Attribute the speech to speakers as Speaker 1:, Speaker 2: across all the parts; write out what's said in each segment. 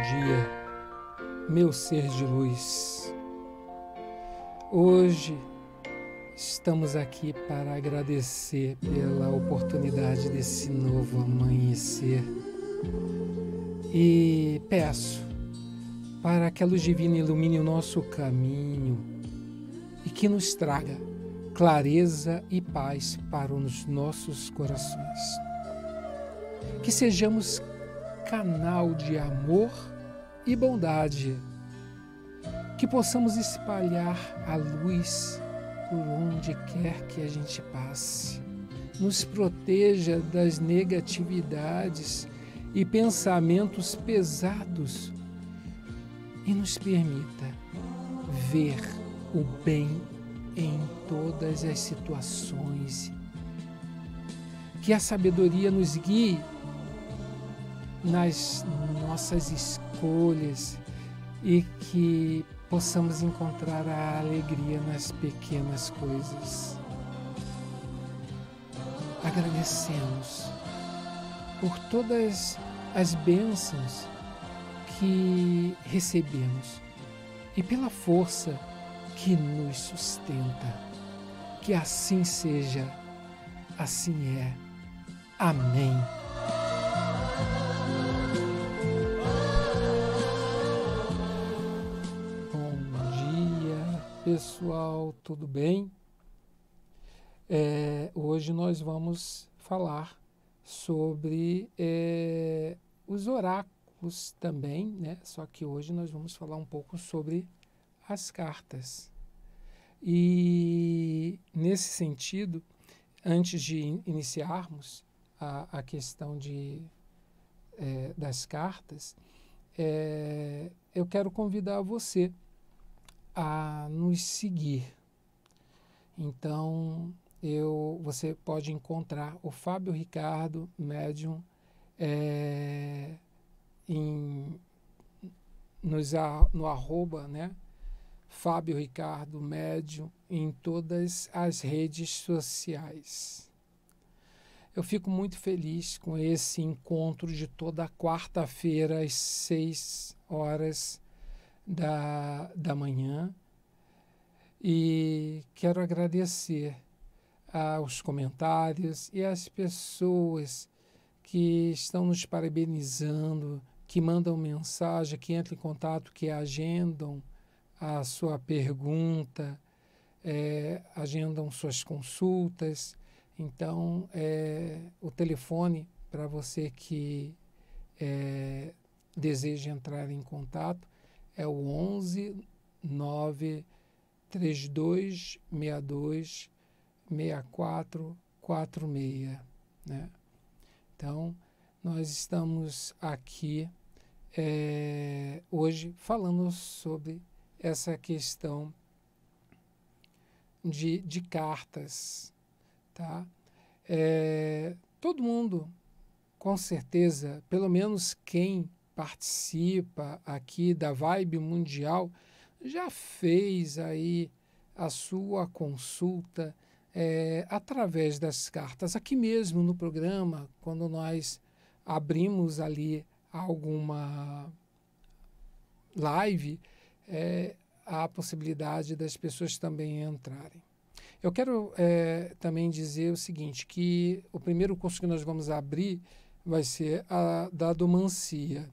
Speaker 1: dia, meu ser de luz. Hoje estamos aqui para agradecer pela oportunidade desse novo amanhecer e peço para que a luz divina ilumine o nosso caminho e que nos traga clareza e paz para os nossos corações. Que sejamos canal de amor e bondade, que possamos espalhar a luz por onde quer que a gente passe, nos proteja das negatividades e pensamentos pesados e nos permita ver o bem em todas as situações. Que a sabedoria nos guie nas nossas escolhas e que possamos encontrar a alegria nas pequenas coisas. Agradecemos por todas as bênçãos que recebemos e pela força que nos sustenta. Que assim seja, assim é. Amém. Pessoal, tudo bem? Hoje nós vamos falar sobre os oráculos também, né? Só que hoje nós vamos falar um pouco sobre as cartas. E nesse sentido, antes de iniciarmos a questão das cartas, eu quero convidar você a nos seguir. Então, você pode encontrar o Fábio Ricardo Médium no arroba, né? Fábio Ricardo Médium em todas as redes sociais. Eu fico muito feliz com esse encontro de toda quarta-feira às 6 horas da manhã, e quero agradecer aos comentários e às pessoas que estão nos parabenizando, que mandam mensagem, que entram em contato, que agendam a sua pergunta, agendam suas consultas. Então, o telefone para você que deseja entrar em contato é o 11 93262 6446, né? Então, nós estamos aqui hoje falando sobre essa questão de cartas, tá? Todo mundo, com certeza, pelo menos quem participa aqui da Vibe Mundial, já fez aí a sua consulta através das cartas. Aqui mesmo no programa, quando nós abrimos ali alguma live, há a possibilidade das pessoas também entrarem. Eu quero também dizer o seguinte, que o primeiro curso que nós vamos abrir vai ser a da Dadomancia.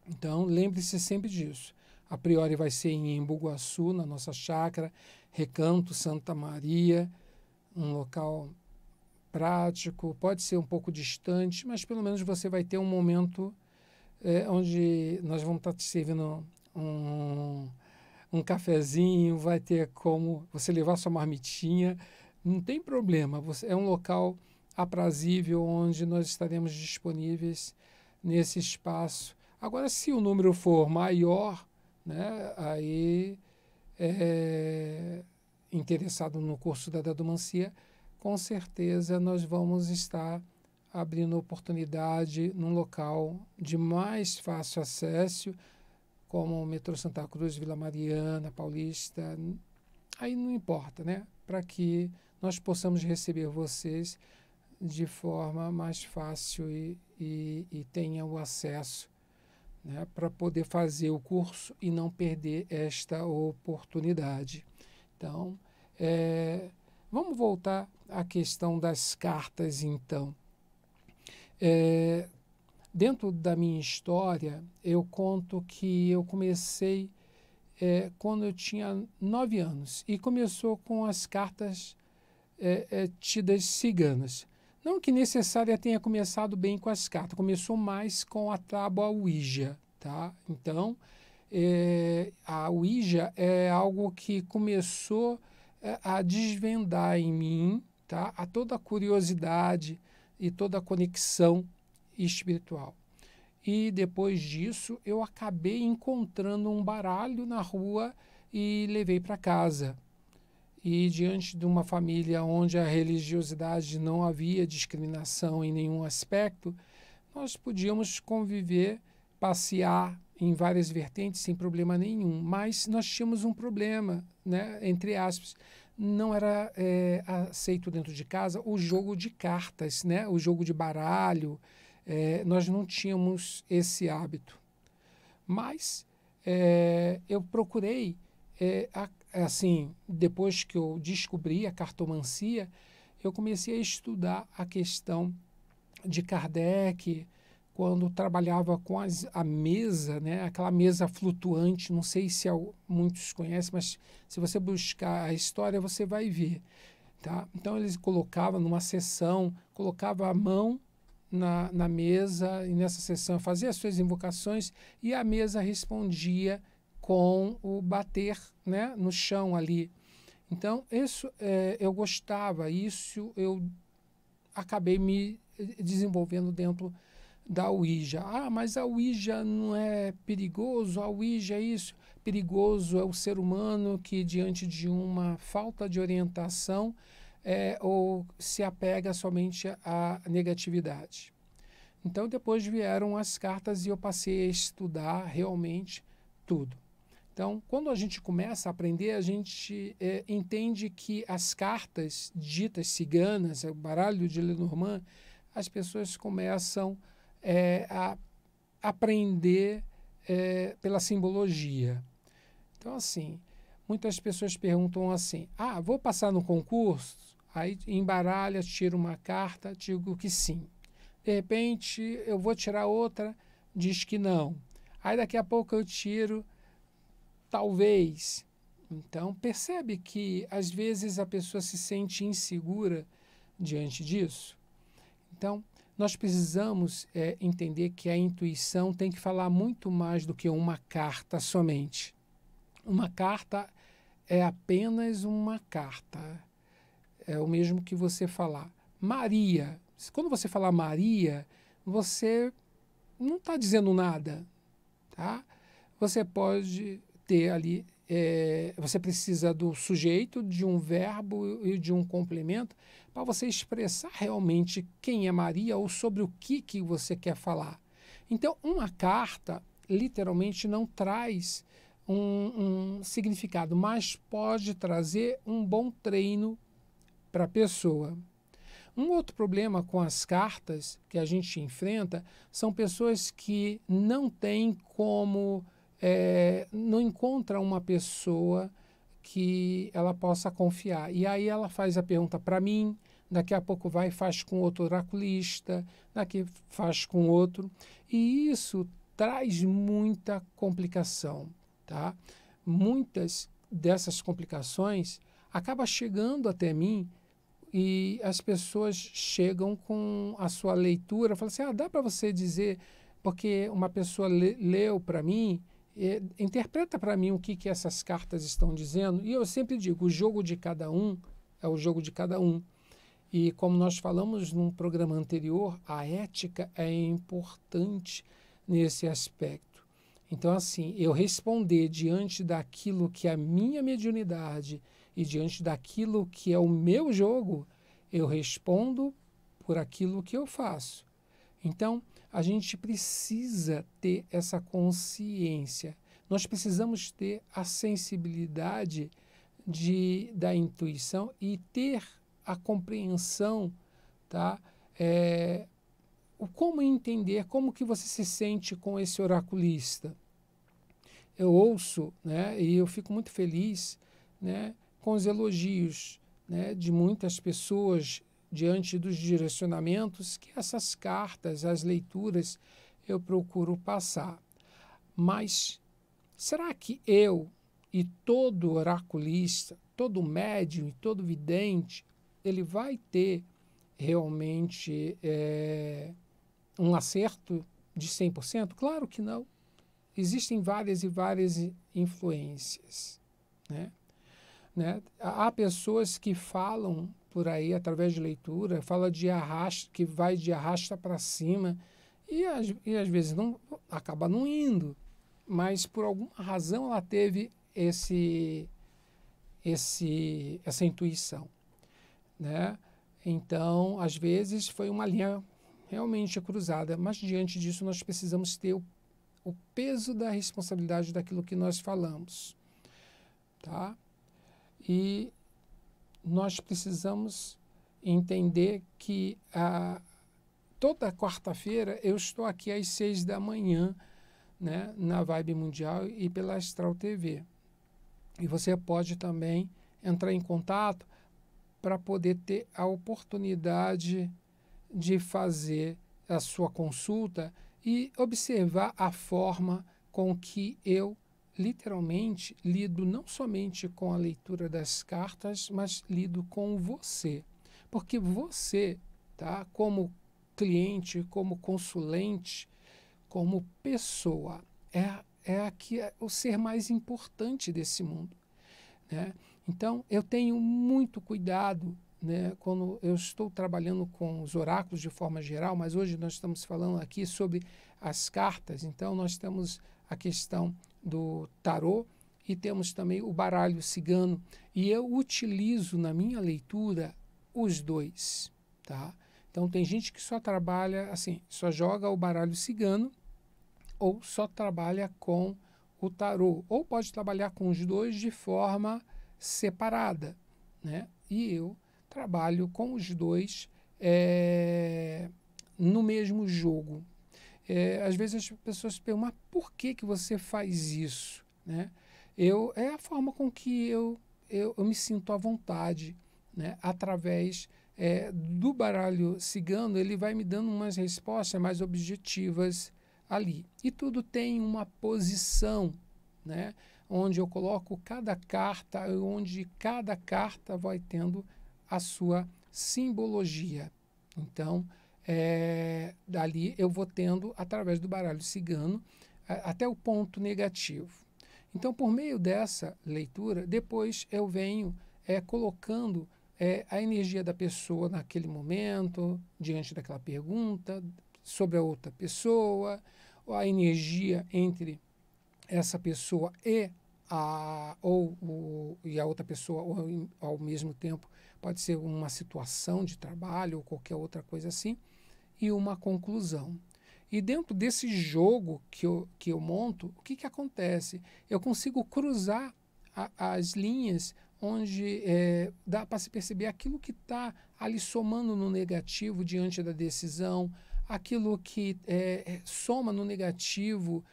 Speaker 1: Então, lembre-se sempre disso. A priori vai ser em Embu-Guaçu, na nossa chácara, Recanto Santa Maria, um local prático, pode ser um pouco distante, mas pelo menos você vai ter um momento onde nós vamos estar te servindo um cafezinho, vai ter como você levar sua marmitinha, não tem problema, é um local aprazível onde nós estaremos disponíveis nesse espaço. Agora, se o número for maior, né, aí interessado no curso da Dadomancia, com certeza nós vamos estar abrindo oportunidade num local de mais fácil acesso, como o metrô Santa Cruz, Vila Mariana, Paulista, aí não importa, né? Para que nós possamos receber vocês de forma mais fácil e tenha o acesso, né, para poder fazer o curso e não perder esta oportunidade. Então, vamos voltar à questão das cartas, então. Dentro da minha história, eu conto que eu comecei quando eu tinha 9 anos e começou com as cartas tidas ciganas. Não que necessária tenha começado bem com as cartas, começou mais com a tábua Ouija, tá? Então, a Ouija é algo que começou a desvendar em mim, tá? A toda a curiosidade e toda a conexão espiritual. E depois disso, eu acabei encontrando um baralho na rua e levei para casa. E diante de uma família onde a religiosidade não havia discriminação em nenhum aspecto, nós podíamos conviver, passear em várias vertentes sem problema nenhum. Mas nós tínhamos um problema, né, entre aspas, não era aceito dentro de casa o jogo de cartas, né, o jogo de baralho. Nós não tínhamos esse hábito. Mas eu procurei, assim, depois que eu descobri a cartomancia, eu comecei a estudar a questão de Kardec, quando trabalhava com a mesa, né, aquela mesa flutuante, não sei se muitos conhecem, mas se você buscar a história, você vai ver. Tá? Então, eles colocavam numa sessão, colocava a mão na mesa, e nessa sessão fazia as suas invocações e a mesa respondia com o bater, né, no chão ali. Então, isso eu gostava, isso eu acabei me desenvolvendo dentro da Ouija. Ah, mas a Ouija não é perigoso? A Ouija é isso? Perigoso é o ser humano que, diante de uma falta de orientação, ou se apega somente à negatividade. Então, depois vieram as cartas e eu passei a estudar realmente tudo. Então, quando a gente começa a aprender, a gente entende que as cartas ditas ciganas, o baralho de Lenormand, as pessoas começam a aprender pela simbologia. Então, assim, muitas pessoas perguntam assim, vou passar no concurso? Aí embaralha, tira uma carta, digo que sim. De repente, eu vou tirar outra, diz que não. Aí daqui a pouco eu tiro, talvez. Então, percebe que às vezes a pessoa se sente insegura diante disso? Então, nós precisamos entender que a intuição tem que falar muito mais do que uma carta somente. Uma carta é apenas uma carta. É o mesmo que você falar Maria. Quando você falar Maria, você não está dizendo nada, tá? Você pode ter ali, você precisa do sujeito, de um verbo e de um complemento para você expressar realmente quem é Maria ou sobre o que você quer falar. Então, uma carta literalmente não traz um significado, mas pode trazer um bom treino para a pessoa. Um outro problema com as cartas que a gente enfrenta são pessoas que não têm como, não encontram uma pessoa que ela possa confiar. E aí ela faz a pergunta para mim, daqui a pouco vai e faz com outro oraculista, daqui faz com outro. E isso traz muita complicação, tá? Muitas dessas complicações acabam chegando até mim e as pessoas chegam com a sua leitura, falam assim, dá para você dizer, porque uma pessoa leu para mim, interpreta para mim o que essas cartas estão dizendo, e eu sempre digo, o jogo de cada um é o jogo de cada um. E como nós falamos num programa anterior, a ética é importante nesse aspecto. Então, assim, eu responder diante daquilo que é a minha mediunidade e diante daquilo que é o meu jogo, eu respondo por aquilo que eu faço. Então, a gente precisa ter essa consciência. Nós precisamos ter a sensibilidade da intuição e ter a compreensão, tá? como entender, como que você se sente com esse oraculista? Eu ouço, né, e eu fico muito feliz, né, com os elogios, né, de muitas pessoas diante dos direcionamentos que essas cartas, as leituras, eu procuro passar. Mas será que eu e todo oraculista, todo médium e todo vidente, ele vai ter realmente um acerto de 100%? Claro que não. Existem várias e várias influências, né? Há pessoas que falam por aí, através de leitura, fala de arrasta, que vai de arrasta para cima, às vezes não acaba não indo, mas por alguma razão ela teve essa intuição, né? Então, às vezes foi uma linha realmente cruzada, mas diante disso nós precisamos ter o peso da responsabilidade daquilo que nós falamos, tá? E nós precisamos entender que toda quarta-feira eu estou aqui às 6 da manhã, né, na Vibe Mundial e pela Astral TV. E você pode também entrar em contato para poder ter a oportunidade de fazer a sua consulta e observar a forma com que eu literalmente lido não somente com a leitura das cartas, mas lido com você. Porque você, tá, como cliente, como consulente, como pessoa, é o ser mais importante desse mundo, né? Então, eu tenho muito cuidado, né, quando eu estou trabalhando com os oráculos de forma geral, mas hoje nós estamos falando aqui sobre as cartas. Então, nós temos a questão do tarô e temos também o baralho cigano. E eu utilizo na minha leitura os dois, tá? Então, tem gente que só trabalha assim, só joga o baralho cigano ou só trabalha com o tarô, ou pode trabalhar com os dois de forma separada, né? E eu trabalho com os dois no mesmo jogo. Às vezes as pessoas perguntam, mas por que você faz isso, né? É a forma com que eu me sinto à vontade, né? Através do baralho cigano, ele vai me dando umas respostas mais objetivas ali. E tudo tem uma posição, né, onde eu coloco cada carta, onde cada carta vai tendo a sua simbologia. Então, dali eu vou tendo, através do baralho cigano, até o ponto negativo. Então, por meio dessa leitura, depois eu venho colocando a energia da pessoa naquele momento, diante daquela pergunta, sobre a outra pessoa, ou a energia entre essa pessoa e a outra pessoa, ou ao mesmo tempo, pode ser uma situação de trabalho ou qualquer outra coisa assim, e uma conclusão. E dentro desse jogo que eu monto, o que acontece? Eu consigo cruzar as linhas onde dá para se perceber aquilo que está ali somando no negativo diante da decisão, aquilo que soma no negativo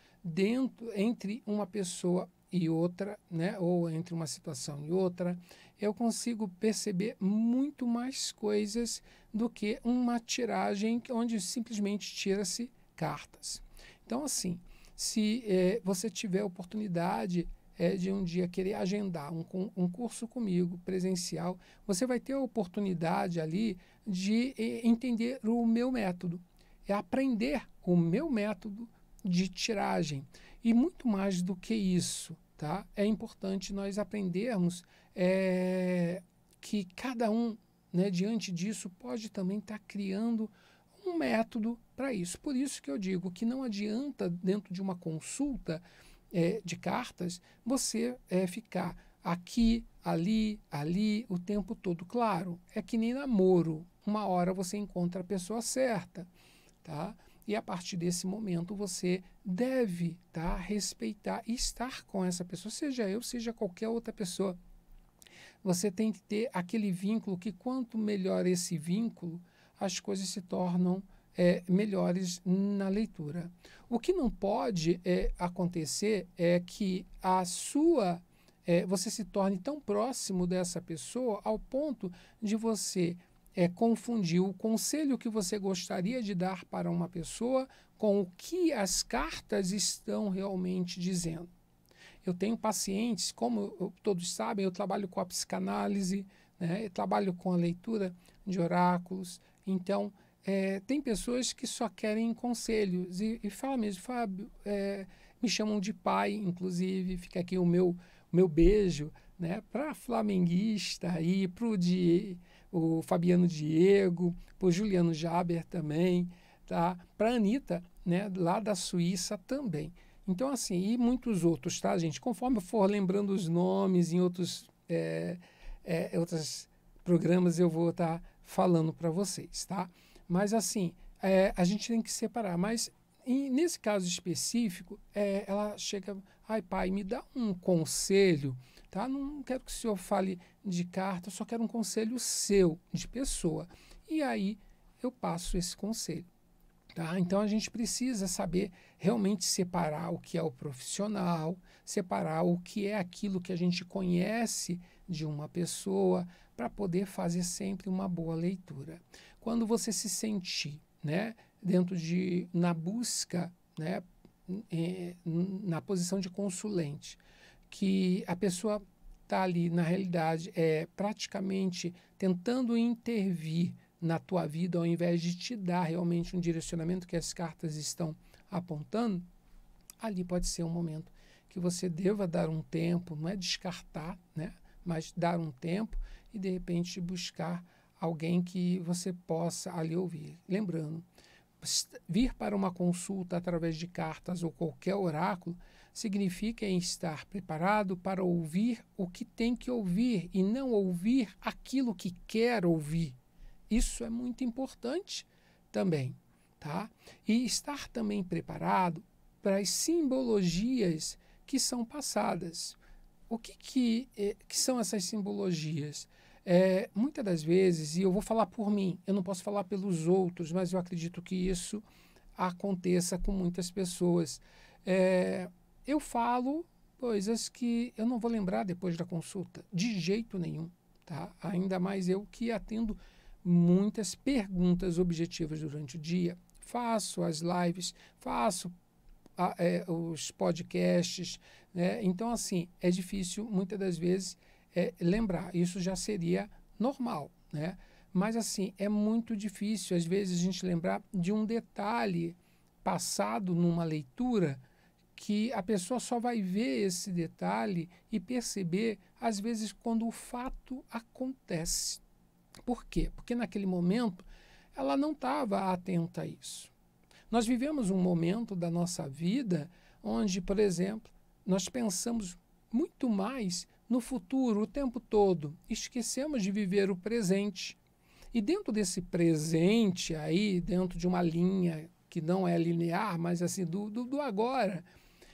Speaker 1: entre uma pessoa e outra, né, ou entre uma situação e outra. Eu consigo perceber muito mais coisas do que uma tiragem onde simplesmente tira-se cartas. Então, assim, se você tiver oportunidade de um dia querer agendar um curso comigo, presencial, você vai ter a oportunidade ali de entender o meu método, aprender o meu método de tiragem. E muito mais do que isso, tá? É importante nós aprendermos que cada um, né, diante disso, pode também estar criando um método para isso. Por isso que eu digo que não adianta, dentro de uma consulta de cartas, você ficar aqui, ali, o tempo todo. Claro, é que nem namoro. Uma hora você encontra a pessoa certa, tá? E a partir desse momento você deve, tá, respeitar e estar com essa pessoa, seja eu, seja qualquer outra pessoa. Você tem que ter aquele vínculo que quanto melhor esse vínculo, as coisas se tornam melhores na leitura. O que não pode acontecer é que você se torne tão próximo dessa pessoa ao ponto de você confundir o conselho que você gostaria de dar para uma pessoa com o que as cartas estão realmente dizendo. Eu tenho pacientes, como todos sabem, eu trabalho com a psicanálise, né? Eu trabalho com a leitura de oráculos. Então, tem pessoas que só querem conselhos e falam mesmo, Fábio, me chamam de pai, inclusive, fica aqui o meu beijo, né, para flamenguista aí, para o Fabiano Diego, para o Juliano Jaber também, tá? Para a Anitta, né, lá da Suíça também. Então, assim, e muitos outros, tá, gente? Conforme eu for lembrando os nomes em outros programas, eu vou estar falando para vocês, tá? Mas, assim, a gente tem que separar. Mas, nesse caso específico, ela chega, ai, pai, me dá um conselho, tá? Não quero que o senhor fale de carta, eu só quero um conselho seu, de pessoa. E aí, eu passo esse conselho. Tá? Então, a gente precisa saber realmente separar o que é o profissional, separar o que é aquilo que a gente conhece de uma pessoa, para poder fazer sempre uma boa leitura. Quando você se sentir, né, na busca, né, na posição de consulente, que a pessoa está ali, na realidade, praticamente tentando intervir na tua vida, ao invés de te dar realmente um direcionamento que as cartas estão apontando, ali pode ser um momento que você deva dar um tempo, não é descartar, né, mas dar um tempo e, de repente, buscar alguém que você possa ali ouvir. Lembrando, vir para uma consulta através de cartas ou qualquer oráculo significa estar preparado para ouvir o que tem que ouvir e não ouvir aquilo que quer ouvir. Isso é muito importante também, tá? E estar também preparado para as simbologias que são passadas. O que são essas simbologias? Muitas das vezes, e eu vou falar por mim, eu não posso falar pelos outros, mas eu acredito que isso aconteça com muitas pessoas. Eu falo coisas que eu não vou lembrar depois da consulta, de jeito nenhum, tá? Ainda mais eu que atendo muitas perguntas objetivas durante o dia, faço as lives, faço os podcasts, né? Então, assim, é difícil muitas das vezes lembrar. Isso já seria normal, né? Mas, assim, é muito difícil, às vezes, a gente lembrar de um detalhe passado numa leitura que a pessoa só vai ver esse detalhe e perceber, às vezes, quando o fato acontece. Por quê? Porque naquele momento ela não estava atenta a isso. Nós vivemos um momento da nossa vida onde, por exemplo, nós pensamos muito mais no futuro o tempo todo. Esquecemos de viver o presente. E dentro desse presente aí, dentro de uma linha que não é linear, mas assim do agora,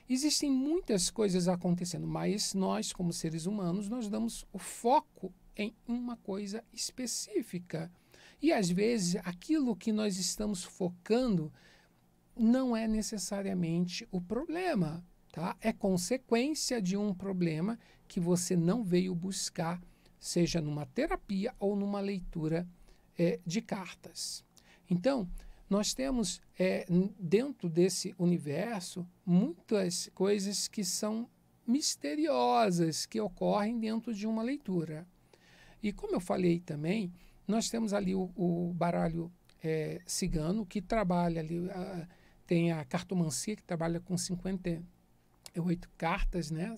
Speaker 1: existem muitas coisas acontecendo, mas nós, como seres humanos, nós damos o foco em uma coisa específica. E, às vezes, aquilo que nós estamos focando não é necessariamente o problema, tá? É consequência de um problema que você não veio buscar, seja numa terapia ou numa leitura de cartas. Então, nós temos, dentro desse universo, muitas coisas que são misteriosas, que ocorrem dentro de uma leitura. E como eu falei também, nós temos ali o baralho cigano, que trabalha ali, tem a cartomancia, que trabalha com 58 cartas, né?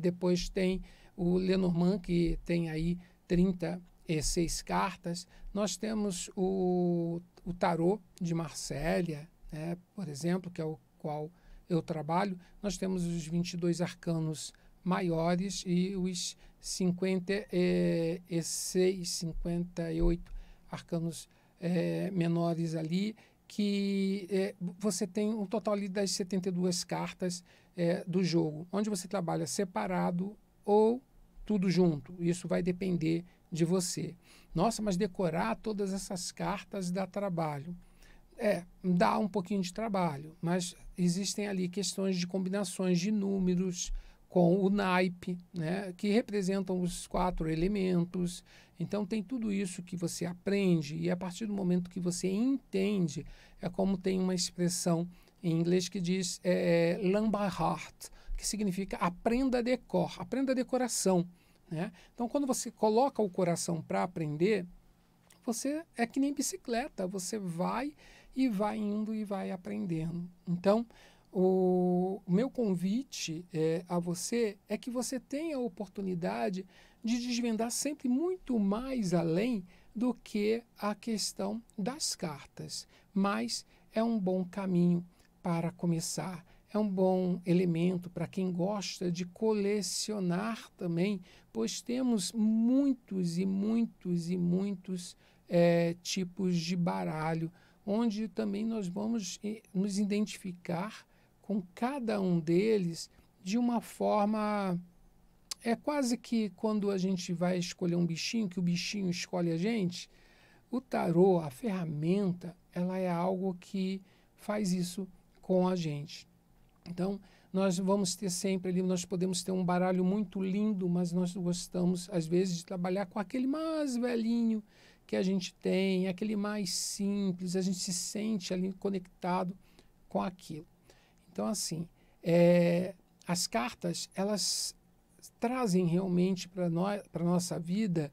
Speaker 1: Depois tem o Lenormand, que tem aí 36 cartas. Nós temos o tarô de Marsella, né, por exemplo, que é o qual eu trabalho. Nós temos os 22 arcanos maiores e os 56, 58 arcanos menores ali, que você tem um total ali das 72 cartas do jogo, onde você trabalha separado ou tudo junto. Isso vai depender de você. Nossa, mas decorar todas essas cartas dá trabalho. dá um pouquinho de trabalho, mas existem ali questões de combinações de números com o naipe, né, que representam os 4 elementos. Então tem tudo isso que você aprende, e a partir do momento que você entende, é como tem uma expressão em inglês que diz learn by heart, que significa aprenda de cor, aprenda a decoração, né? Então quando você coloca o coração para aprender, você é que nem bicicleta, você vai e vai indo e vai aprendendo. Então, o meu convite a você é que você tenha a oportunidade de desvendar sempre muito mais além do que a questão das cartas. Mas é um bom caminho para começar. É um bom elemento para quem gosta de colecionar também, pois temos muitos e muitos e muitos tipos de baralho, onde também nós vamos nos identificar com cada um deles de uma forma... É quase que quando a gente vai escolher um bichinho, que o bichinho escolhe a gente. O tarô, a ferramenta, ela é algo que faz isso com a gente. Então, nós vamos ter sempre ali, nós podemos ter um baralho muito lindo, mas nós gostamos, às vezes, de trabalhar com aquele mais velhinho que a gente tem, aquele mais simples, a gente se sente ali conectado com aquilo. Então, assim, as cartas, elas trazem realmente para a nossa vida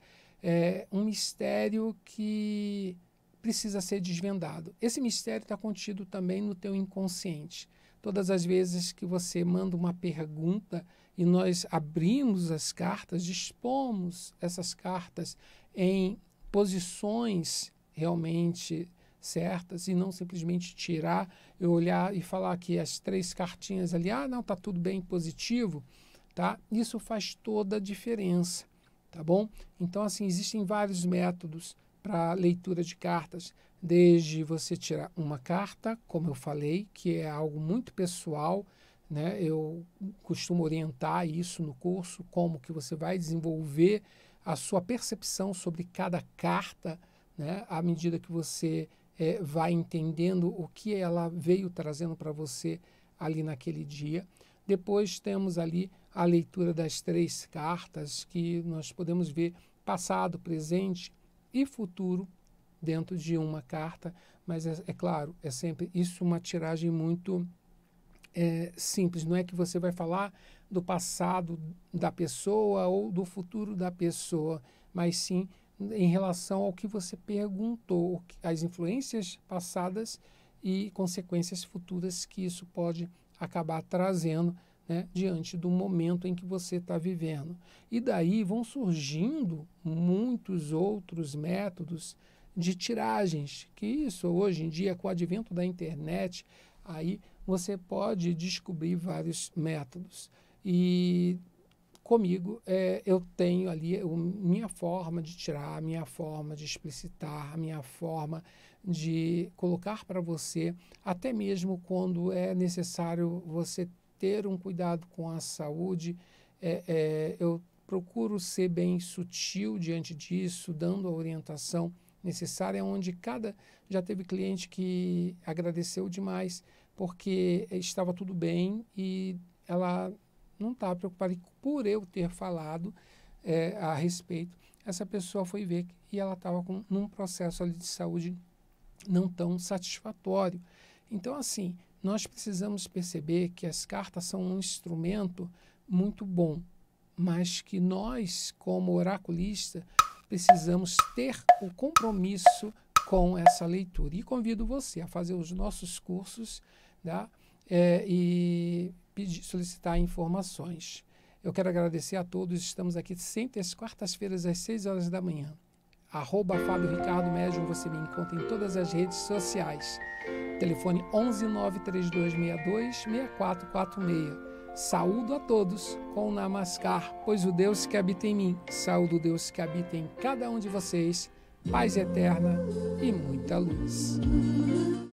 Speaker 1: um mistério que precisa ser desvendado. Esse mistério está contido também no teu inconsciente. Todas as vezes que você manda uma pergunta e nós abrimos as cartas, dispomos essas cartas em posições realmente certas e não simplesmente tirar, eu olhar e falar que as 3 cartinhas ali, não, está tudo bem, positivo, tá? Isso faz toda a diferença, tá bom? Então, assim, existem vários métodos para leitura de cartas, desde você tirar uma carta, como eu falei, que é algo muito pessoal, né? Eu costumo orientar isso no curso, como que você vai desenvolver a sua percepção sobre cada carta, né? À medida que você vai entendendo o que ela veio trazendo para você ali naquele dia. Depois temos ali a leitura das 3 cartas, que nós podemos ver passado, presente e futuro dentro de uma carta, mas é claro, é sempre isso uma tiragem muito simples, não é que você vai falar do passado da pessoa ou do futuro da pessoa, mas sim em relação ao que você perguntou, as influências passadas e consequências futuras que isso pode acabar trazendo, né, diante do momento em que você está vivendo. E daí vão surgindo muitos outros métodos de tiragens, que isso hoje em dia, com o advento da internet, aí você pode descobrir vários métodos. E comigo, eu tenho ali minha forma de tirar, minha forma de explicitar, minha forma de colocar para você, até mesmo quando é necessário você ter um cuidado com a saúde. Eu procuro ser bem sutil diante disso, dando a orientação necessária, onde já teve cliente que agradeceu demais porque estava tudo bem e ela não estava preocupada. E por eu ter falado a respeito, essa pessoa foi ver e ela estava num processo ali de saúde não tão satisfatório. Então, assim, nós precisamos perceber que as cartas são um instrumento muito bom, mas que nós, como oraculista, precisamos ter o compromisso com essa leitura. E convido você a fazer os nossos cursos, tá? E solicitar informações. Eu quero agradecer a todos. Estamos aqui sempre às quartas-feiras, às 6 horas da manhã. @Fábio Ricardo Médium, você me encontra em todas as redes sociais. Telefone 11 93262 6446. Saúdo a todos com o Namaskar, pois o Deus que habita em mim, saúdo o Deus que habita em cada um de vocês, paz eterna e muita luz.